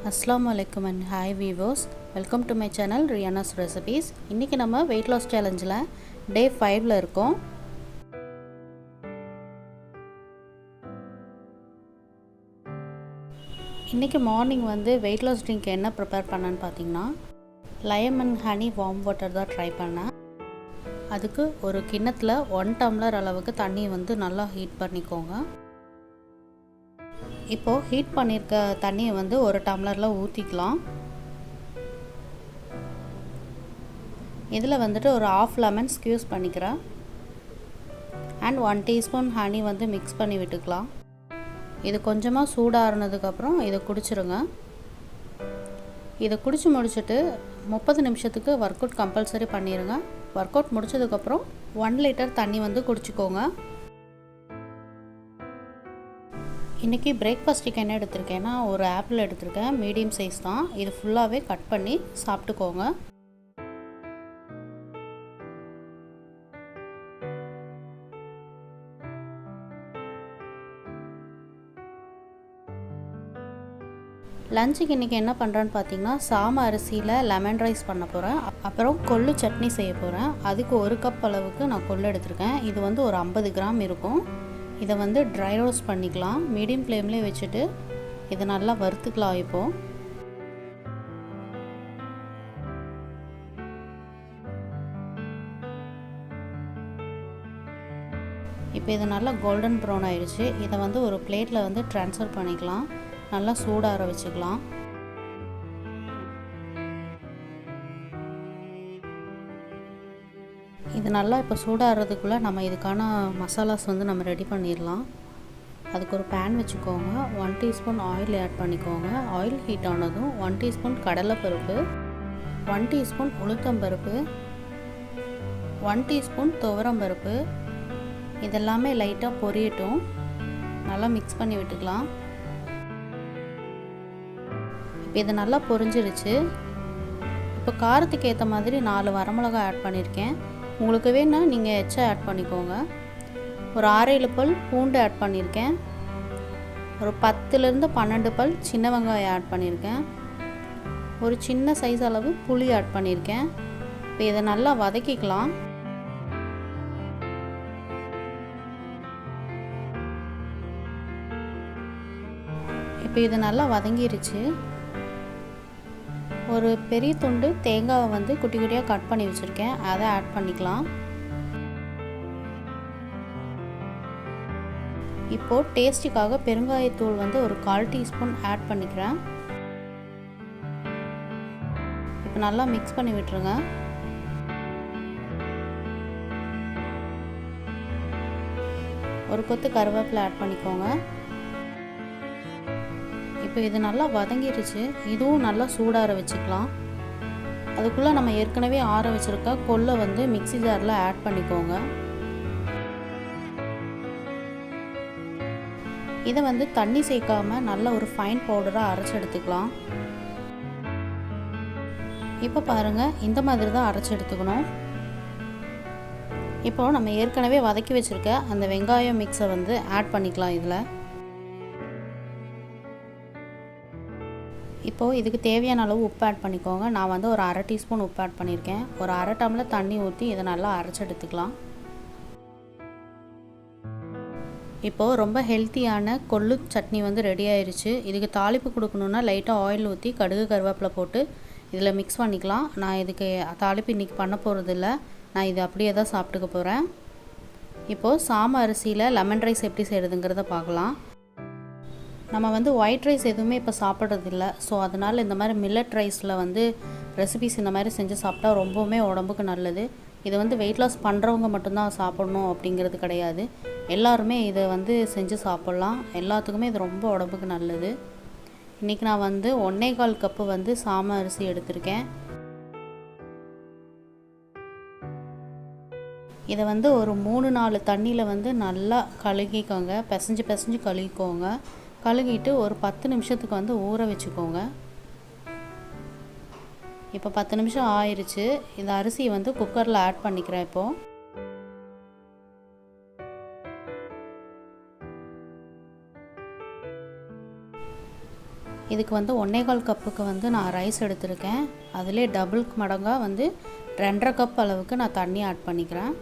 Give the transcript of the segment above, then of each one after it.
Assalamu alaikum and hi viewers, welcome to my channel Riyana's recipes. இன்னைக்கு நம்ம weight loss challengeல day 5ல இருக்கோம். இன்னைக்கு morning வந்து weight loss drink என்ன prepare பண்ணேன்னு பாத்தீங்கன்னா lemon honey warm water தான் ட்ரை பண்ணேன். அதுக்கு ஒரு கிண்ணத்துல 1 டம்ளர் அளவுக்கு தண்ணி வந்து நல்லா ஹீட் பண்ணிக்கோங்க. இப்போ ஹீட் பண்ணிருக்க தண்ணியை வந்து ஒரு டம்ளர்ல ஊத்திக்கலாம். இதுல வந்துட்டு ஒரு half lemon squeeze பண்ணிக்கிறேன். and 1 teaspoon honey வந்து mix பண்ணி விட்டுக்கலாம். இது கொஞ்சமா சூடாறனதுக்கு அப்புறம் இத குடிச்சிருங்க. இத குடிச்சு முடிச்சிட்டு 30 நிமிஷத்துக்கு வொர்க் அவுட் கம்பல்சரி பண்ணிருங்க. வொர்க் அவுட் முடிச்சதுக்கு அப்புறம் 1 லிட்டர் தண்ணி வந்து குடிச்சுக்கோங்க. இன்னைக்கு பிரேக்ஃபாஸ்ட்க்கு என்ன எடுத்துர்க்கேன்னா ஒரு ஆப்பிள் எடுத்துர்க்கேன், மீடியம் சைஸ் தான். இது ஃபுல்லாவே கட் பண்ணி சாப்பிட்டுக்கோங்க. லஞ்சுக்கு இன்னைக்கு என்ன பண்றேன்னு பாத்தீங்கன்னா சாம அரிசியில லெமன் ரைஸ் பண்ண போறேன். அப்புறம் கொள்ளு சட்னி செய்ய போறேன். அதுக்கு 1 கப் அளவுக்கு நான் கொள்ளு எடுத்துர்க்கேன். இது வந்து ஒரு 50 கிராம் இருக்கும். இத வந்து ட்ரை ரோஸ்ட் பண்ணிக்கலாம். மீடியம் ஃப்ளேம்லயே வச்சிட்டு இத நல்லா வறுத்துக்கலாம் இப்போ. இப்போ இது நல்லா கோல்டன் ப்ரௌன் ஆயிருச்சு. இத வந்து ஒரு பிளேட்ல வந்து ட்ரான்ஸ்ஃபர் பண்ணிக்கலாம். நல்லா சூடாற வச்சுக்கலாம். இது நல்லா இப்போ சூடாறதுக்குள்ள நம்ம இதுக்கான மசாலாஸ் வந்து நம்ம ரெடி பண்ணிரலாம். அதுக்கு ஒரு pan வெச்சுக்கோங்க. 1 டீஸ்பூன் ஆயில் ஆட் பண்ணிக்கோங்க. ஆயில் ஹீட் ஆனதும் 1 டீஸ்பூன் கடலை பருப்பு, 1 டீஸ்பூன் உளுத்தம் பருப்பு, 1 டீஸ்பூன் துவரம் பருப்பு இதெல்லாம் லைட்டா பொரியட்டும். நல்லா mix பண்ணி விட்டுக்கலாம். இப்போ இது நல்லா பொரிஞ்சிருச்சு. இப்போ காரத்துக்கு ஏத்த மாதிரி 4 வரமிளகாய் ஆட் பண்ணிருக்கேன். உங்களுக்கு வேணா நீங்க எச்சா ஆட் பண்ணிக்கோங்க. ஒரு 6-7 பல் பூண்டு ஆட் பண்ணிருக்கேன். ஒரு 10 ல இருந்து 12 பல் சின்ன வெங்காயம் ஆட் பண்ணிருக்கேன். ஒரு சின்ன சைஸ் அளவு புளி ஆட் பண்ணிருக்கேன். இப்போ இத நல்லா வதக்கிக்கலாம். இப்போ இது நல்லா வதங்கிருச்சு. ஒரு பெரிய துண்டு தேங்காவை வந்து குட்டி குட்டியா கட் பண்ணி வச்சிருக்கேன். அதை ஆட் பண்ணிக்கலாம். இப்போ டேஸ்டிக்காக பெருங்காயத்தூள் வந்து ஒரு 1/4 டீஸ்பூன் ஆட் பண்ணிக்கிறேன். இப்போ நல்லா mix பண்ணி விட்டுருங்க. ஒரு கொத்து கறிவேப்பிலை ஆட் பண்ணிக்கோங்க. இப்போ இது நல்லா வதங்கிருச்சு. இதுவும் நல்லா சூடாற வச்சுக்கலாம். அதுக்குள்ள நம்ம ஏற்கனவே ஆற வச்சிருக்க கொல்லை வந்து மிக்ஸி ஜார்ல ஆட் பண்ணிக்கோங்க. இத வந்து தண்ணி சேர்க்காம நல்ல ஒரு ஃபைன் பவுடரா அரைச்சு எடுத்துக்கலாம். இப்போ பாருங்க இந்த மாதிரி தான் அரைச்சு எடுத்துக்கணும். இப்போ நம்ம ஏற்கனவே வதக்கி வச்சிருக்க அந்த வெங்காயம் மிக்ஸை வந்து ஆட் பண்ணிக்கலாம் இதுல. இப்போ இதுக்கு தேவையான அளவு உப்பு ஆட் பண்ணிக்கோங்க. நான் வந்து ஒரு 1/2 டீஸ்பூன் உப்பு ஆட் பண்ணிருக்கேன். ஒரு 1/2 டம்ளர் தண்ணி ஊத்தி இத நல்லா அரைச்சு எடுத்துக்கலாம். இப்போ ரொம்ப ஹெல்தியான கொள்ளு சட்னி வந்து ரெடி ஆயிருச்சு. இதுக்கு தாளிப்பு கொடுக்கணும்னா லைட்டா ஆயில் ஊத்தி கடுகு கறிவேப்பிலை போட்டு இதுல mix பண்ணிக்கலாம். நான் இதுக்கு தாளிப்பு இன்னைக்கு பண்ண போறது இல்ல. நான் இது அப்படியே தான் சாப்பிட்டுக்க போறேன். இப்போ சாம அரிசியில லெமன் ரைஸ் எப்படி செய்யறதுங்கறத பார்க்கலாம். நம்ம வந்து ஒயிட் ரைஸ் எதுவுமே இப்ப சாப்பிடுறது இல்ல. சோ அதனால இந்த மாதிரி மில்லட் ரைஸ்ல வந்து ரெசிபீஸ் இந்த மாதிரி செஞ்சு சாப்பிட்டா ரொம்பவே உடம்புக்கு நல்லது. இது வந்து weight loss பண்றவங்க மட்டும் தான் சாப்பிடணும் அப்படிங்கிறது கிடையாது. எல்லாரும் இத வந்து செஞ்சு சாப்பிடலாம். எல்லாத்துக்குமே இது ரொம்ப உடம்புக்கு நல்லது. இன்னைக்கு நான் வந்து 1.25 கப் வந்து சாம அரிசி எடுத்துர்க்கேன். இத வந்து ஒரு 3-4 தண்ணில வந்து நல்லா கழுகிக்கோங்க. பிசைஞ்சு கழுகிக்கோங்க. கழுகிட்டு ஒரு 10 நிமிஷத்துக்கு வந்து ஊற வெச்சுக்கோங்க. இப்போ 10 நிமிஷம் ஆயிருச்சு. இந்த அரிசியை வந்து குக்கர்ல ஆட் பண்ணிக்கிறேன் இப்போ. இதுக்கு வந்து 1.25 கப்புக்கு வந்து நான் ரைஸ் எடுத்திருக்கேன். அதிலே டபுள் மடங்காக வந்து 2.5 கப் அளவுக்கு நான் தண்ணி ஆட் பண்ணிக்கிறேன்.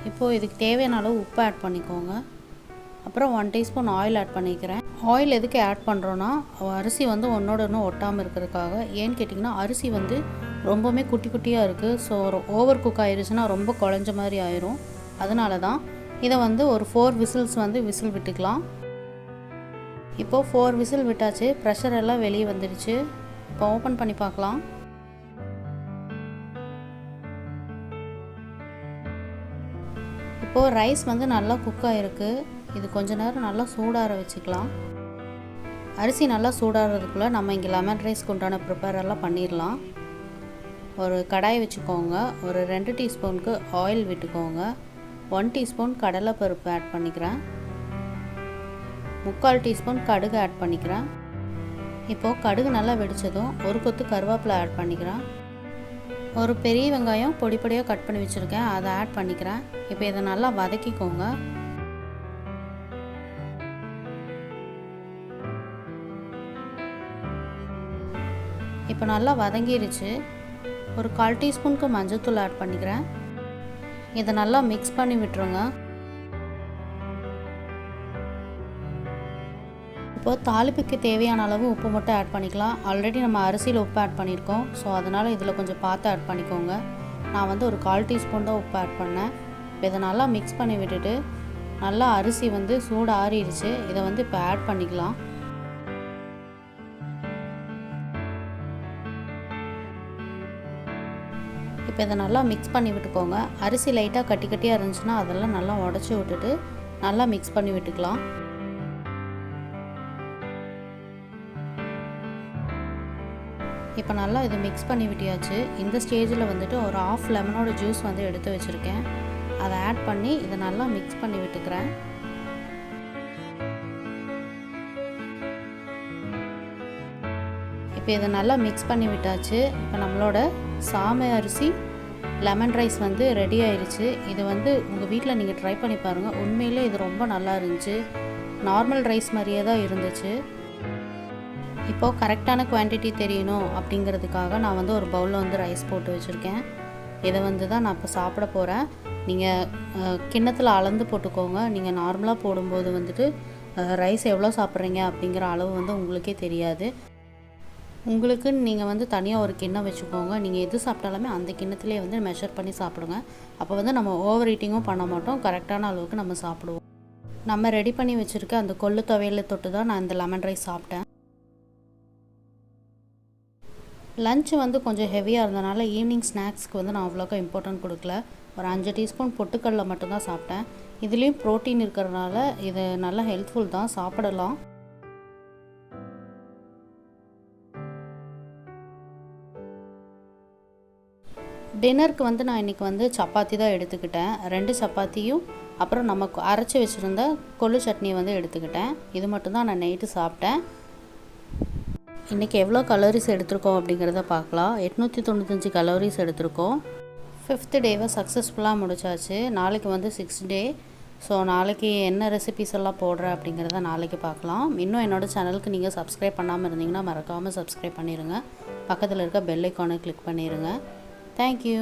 இப்போது இதுக்கு தேவையான அளவு உப்பு ஆட் பண்ணிக்கோங்க. அப்புறம் 1 டீஸ்பூன் ஆயில் ஆட் பண்ணிக்கிறேன். ஆயில் எதுக்கு ஆட் பண்ணுறோன்னா அரிசி வந்து ஒன்றோட ஒன்று ஒட்டாமல் இருக்கிறதுக்காக. ஏன்னு கேட்டிங்கன்னா அரிசி வந்து ரொம்பவுமே குட்டி குட்டியாக இருக்குது. ஸோ ஓவர் குக் ஆயிடுச்சுன்னா ரொம்ப குழஞ்ச மாதிரி ஆயிரும். அதனால தான் இதை வந்து ஒரு 4 விசில்ஸ் வந்து விசில் விட்டுக்கலாம். இப்போது 4 விசில் விட்டாச்சு. ப்ரெஷர் எல்லாம் வெளியே வந்துடுச்சு. இப்போ ஓப்பன் பண்ணி பார்க்கலாம். இப்போது ரைஸ் வந்து நல்லா குக் ஆகிருக்கு. இது கொஞ்ச நேரம் நல்லா சூடாற வச்சுக்கலாம். அரிசி நல்லா சூடாகிறதுக்குள்ளே நம்ம இங்கே லெமன் ரைஸ்க்கு உண்டான ப்ரிப்பேரெல்லாம் பண்ணிடலாம். ஒரு கடாய் வச்சுக்கோங்க. ஒரு 2 டீஸ்பூனுக்கு ஆயில் விட்டுக்கோங்க. 1 டீஸ்பூன் கடலைப்பருப்பு ஆட் பண்ணிக்கிறேன். 3/4 டீஸ்பூன் கடுகு ஆட் பண்ணிக்கிறேன். இப்போது கடுகு நல்லா வெடித்ததும் ஒரு கொத்து கருவேப்பிலை ஆட் பண்ணிக்கிறேன். ஒரு பெரிய வெங்காயம் பொடி பொடியாக கட் பண்ணி வச்சுருக்கேன், அதை ஆட் பண்ணிக்கிறேன். இப்போ இதை நல்லா வதக்கிக்கோங்க. இப்போ நல்லா வதங்கிருச்சு. ஒரு 1/4 டீஸ்பூனுக்கு மஞ்சள்தூள் ஆட் பண்ணிக்கிறேன். இதை நல்லா மிக்ஸ் பண்ணி விட்டுருங்க. இப்போது தாளிப்புக்கு தேவையான அளவு உப்பு மட்டும் ஆட் பண்ணிக்கலாம். ஆல்ரெடி நம்ம அரிசியில் உப்பு ஆட் பண்ணியிருக்கோம். ஸோ அதனால் இதில் கொஞ்சம் பார்த்து ஆட் பண்ணிக்கோங்க. நான் வந்து ஒரு 1/4 டீஸ்பூன் தான் உப்பு ஆட் பண்ணேன். இப்போ இதை நல்லா மிக்ஸ் பண்ணி விட்டுட்டு நல்லா அரிசி வந்து சூடு ஆறிடுச்சு. இதை வந்து இப்போ ஆட் பண்ணிக்கலாம். இப்போ இதை நல்லா மிக்ஸ் பண்ணி விட்டுக்கோங்க. அரிசி லைட்டாக கட்டி கட்டியாக இருந்துச்சுன்னா அதெல்லாம் நல்லா உடச்சி விட்டுட்டு நல்லா மிக்ஸ் பண்ணி விட்டுக்கலாம். இப்போ நல்லா இதை மிக்ஸ் பண்ணி விட்டியாச்சு. இந்த ஸ்டேஜில் வந்துட்டு ஒரு 1/2 லெமனோட ஜூஸ் வந்து எடுத்து வச்சுருக்கேன். அதை ஆட் பண்ணி இதை நல்லா மிக்ஸ் பண்ணி விட்டுக்கிறேன். இப்போ இதை நல்லா மிக்ஸ் பண்ணி விட்டாச்சு. இப்போ நம்மளோட சாமை அரிசி லெமன் ரைஸ் வந்து ரெடி ஆயிடுச்சு. இது வந்து உங்கள் வீட்டில் நீங்கள் ட்ரை பண்ணி பாருங்கள். உண்மையிலே இது ரொம்ப நல்லா இருந்துச்சு. நார்மல் ரைஸ் மாதிரியே தான் இருந்துச்சு. இப்போது கரெக்டான குவான்டிட்டி தெரியணும் அப்படிங்கிறதுக்காக நான் வந்து ஒரு பவுலில் வந்து ரைஸ் போட்டு வச்சுருக்கேன். இதை வந்து தான் நான் இப்போ சாப்பிட போகிறேன். நீங்கள் கிண்ணத்தில் அளந்து போட்டுக்கோங்க. நீங்கள் நார்மலாக போடும்போது வந்துட்டு ரைஸ் எவ்வளோ சாப்பிட்றீங்க அப்படிங்கிற அளவு வந்து உங்களுக்கே தெரியாது. உங்களுக்குன்னு நீங்கள் வந்து தனியாக ஒரு கிண்ணம் வச்சுக்கோங்க. நீங்கள் எது சாப்பிட்டாலுமே அந்த கிண்ணத்திலே வந்து மெஷர் பண்ணி சாப்பிடுங்க. அப்போ வந்து நம்ம ஓவர் ஈட்டிங்கும் பண்ண மாட்டோம். கரெக்டான அளவுக்கு நம்ம சாப்பிடுவோம். நம்ம ரெடி பண்ணி வச்சுருக்க அந்த கொள்ளு துவையலை தொட்டு தான் நான் இந்த லெமன் ரைஸ் சாப்பிட்டேன். லன்ச் வந்து கொஞ்சம் ஹெவியாக இருந்தனால ஈவினிங் ஸ்நாக்ஸ்க்கு வந்து நான் அவ்வளோக்கா இம்பார்ட்டன்ட் கொடுக்கல. ஒரு 5 டீஸ்பூன் பொட்டுக்கடலை மட்டும்தான் சாப்பிட்டேன். இதுலேயும் ப்ரோட்டீன் இருக்கிறதுனால இது நல்லா ஹெல்ப்ஃபுல் தான், சாப்பிடலாம். டின்னருக்கு வந்து நான் இன்றைக்கி வந்து சப்பாத்தி தான் எடுத்துக்கிட்டேன். 2 சப்பாத்தியும் அப்புறம் நமக்கு அரைச்சி வச்சுருந்த கொள்ளு சட்னி வந்து எடுத்துக்கிட்டேன். இது மட்டும்தான் நான் நைட்டு சாப்பிட்டேன். இன்றைக்கி எவ்வளோ கலோரிஸ் எடுத்திருக்கோம் அப்படிங்கிறத பார்க்கலாம். 895 கலோரிஸ் எடுத்திருக்கோம். 5th டேவை சக்ஸஸ்ஃபுல்லாக முடிச்சாச்சு. நாளைக்கு வந்து 6th டே. ஸோ நாளைக்கு என்ன ரெசிபிஸ் எல்லாம் போடுறேன் அப்படிங்கிறத நாளைக்கு பார்க்கலாம். இன்னும் என்னோடய சேனலுக்கு நீங்கள் சப்ஸ்கிரைப் பண்ணாமல் இருந்தீங்கன்னா மறக்காமல் சப்ஸ்கிரைப் பண்ணிடுங்க. பக்கத்தில் இருக்க பெல் ஐக்கானை கிளிக் பண்ணிடுங்க. Thank you.